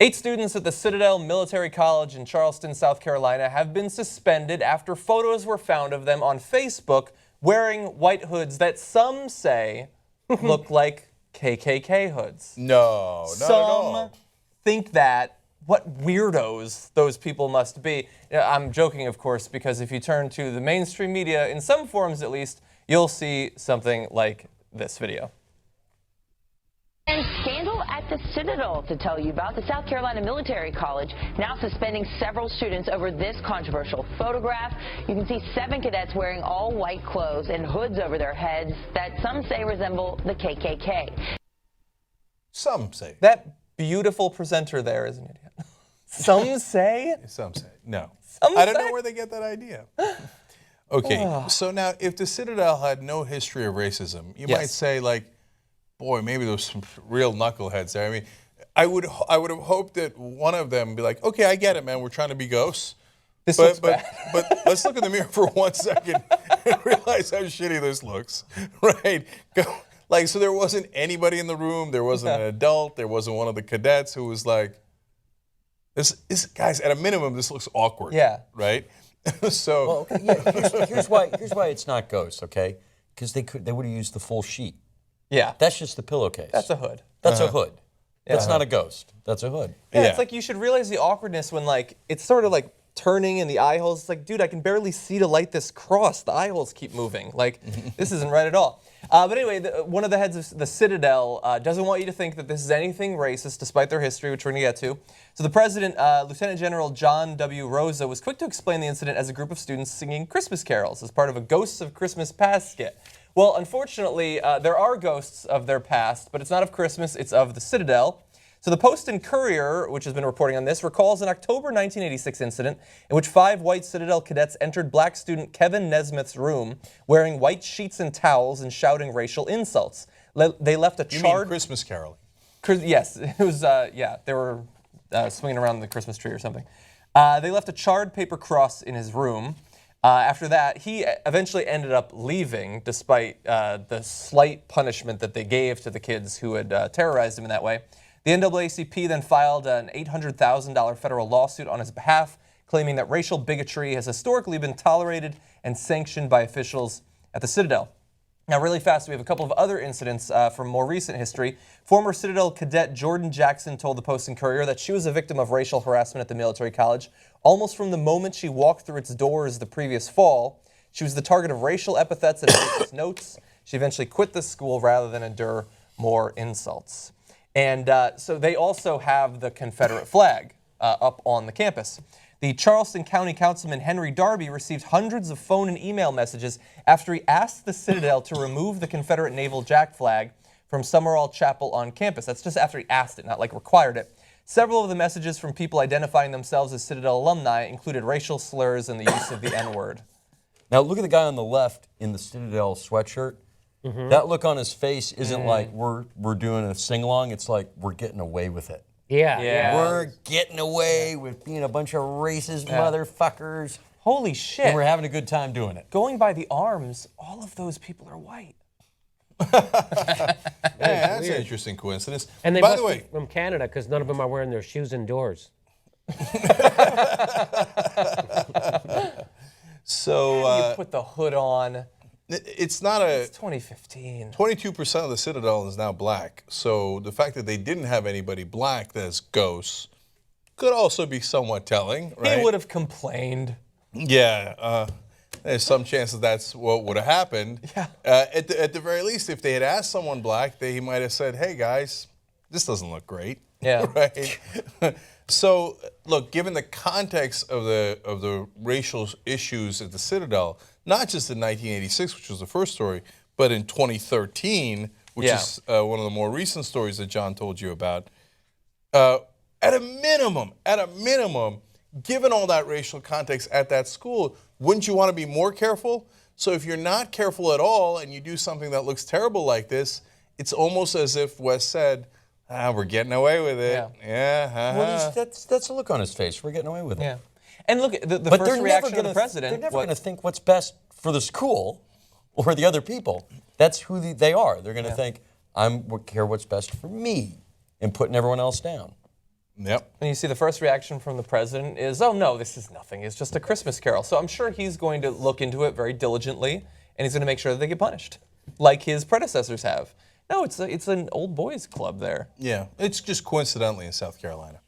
8 students at the Citadel Military College in Charleston, South Carolina have been suspended after photos were found of them on Facebook wearing white hoods that some say look like KKK hoods. No, Some think that. What weirdos those people must be. I'm joking, of course, because if you turn to the mainstream media, in some forums at least, you'll see something like this video. And scandal at the Citadel to tell you about. The South Carolina Military College now suspending several students over this controversial photograph. You can see 7 cadets wearing all white clothes and hoods over their heads that some say resemble the KKK. Some say. That beautiful presenter there is an idiot. Some say? Some say. No. I don't know where they get that idea. Okay, so now if the Citadel had no history of racism, you might say, like, boy, maybe there's some real knuckleheads there. I mean, I would have hoped that one of them would be like, okay, I get it, man, we're trying to be ghosts. But let's look in the mirror for 1 second and realize how shitty this looks, right? Like, so there wasn't anybody in the room, there wasn't an adult, there wasn't one of the cadets who was like, this guys, at a minimum, this looks awkward. Yeah. Right? So. Well, okay, yeah, here's why it's not ghosts, okay? Because they would have used the full sheet. Yeah. That's just the pillowcase. That's a hood. That's a hood. That's not a ghost. That's a hood. Yeah, it's like you should realize the awkwardness when, like, it's sort of like turning in the eye holes. It's like, dude, I can barely see to light this cross. The eye holes keep moving. Like, this isn't right at all. But anyway, one of the heads of the Citadel doesn't want you to think that this is anything racist, despite their history, which we're going to get to. So the president, Lieutenant General John W. Rosa, was quick to explain the incident as a group of students singing Christmas carols as part of a Ghosts of Christmas Past skit. Well, unfortunately, there are ghosts of their past, but it's not of Christmas, it's of the Citadel. So the Post and Courier, which has been reporting on this, recalls an October 1986 incident in which 5 white Citadel cadets entered black student Kevin Nesmith's room wearing white sheets and towels and shouting racial insults. They left a charred... You mean Christmas caroling? Yes, it was, they were swinging around the Christmas tree or something. They left a charred paper cross in his room. After that, he eventually ended up leaving, despite the slight punishment that they gave to the kids who had terrorized him in that way. The NAACP then filed an $800,000 federal lawsuit on his behalf, claiming that racial bigotry has historically been tolerated and sanctioned by officials at the Citadel. Now, really fast, we have a couple of other incidents from more recent history. Former Citadel cadet Jordan Jackson told the Post and Courier that she was a victim of racial harassment at the military college almost from the moment she walked through its doors the previous fall. She was the target of racial epithets and racist notes. She eventually quit the school rather than endure more insults. And so they also have the Confederate flag up on the campus. The Charleston County Councilman Henry Darby received hundreds of phone and email messages after he asked the Citadel to remove the Confederate Naval Jack flag from Summerall Chapel on campus. That's just after he asked it, not like required it. Several of the messages from people identifying themselves as Citadel alumni included racial slurs and the use of the N-word. Now look at the guy on the left in the Citadel sweatshirt. That look on his face isn't like we're doing a sing-along. It's like we're getting away with it. Yeah. We're getting away with being a bunch of racist motherfuckers. Holy shit. And we're having a good time doing it. Going by the arms, all of those people are white. Yeah, that's an interesting coincidence. And they By must the way, be from Canada because none of them are wearing their shoes indoors. So you put the hood on. It's not It's 2015. 22% of the Citadel is now black. So the fact that they didn't have anybody black that's ghosts could also be somewhat telling, right? He would have complained. Yeah, there's some chance that that's what would have happened. Yeah. At the very least, if they had asked someone black, he might have said, "Hey guys, this doesn't look great." Yeah. Right. So look, given the context of the racial issues at the Citadel, not just in 1986, which was the first story, but in 2013, which is one of the more recent stories that John told you about. At a minimum, given all that racial context at that school, wouldn't you want to be more careful? So if you're not careful at all and you do something that looks terrible like this, it's almost as if Wes said, we're getting away with it. Well, that's a look on his face. We're getting away with it. Yeah. And look, the But first reaction of the president. They're never going to think what's best for the school or the other people. That's who they are. They're going to think, I care what's best for me and putting everyone else down. Yep. And you see the first reaction from the president is, oh no, this is nothing. It's just a Christmas carol. So I'm sure he's going to look into it very diligently, and he's going to make sure that they get punished, like his predecessors have. No, it's an old boys club there. Yeah, it's just coincidentally in South Carolina.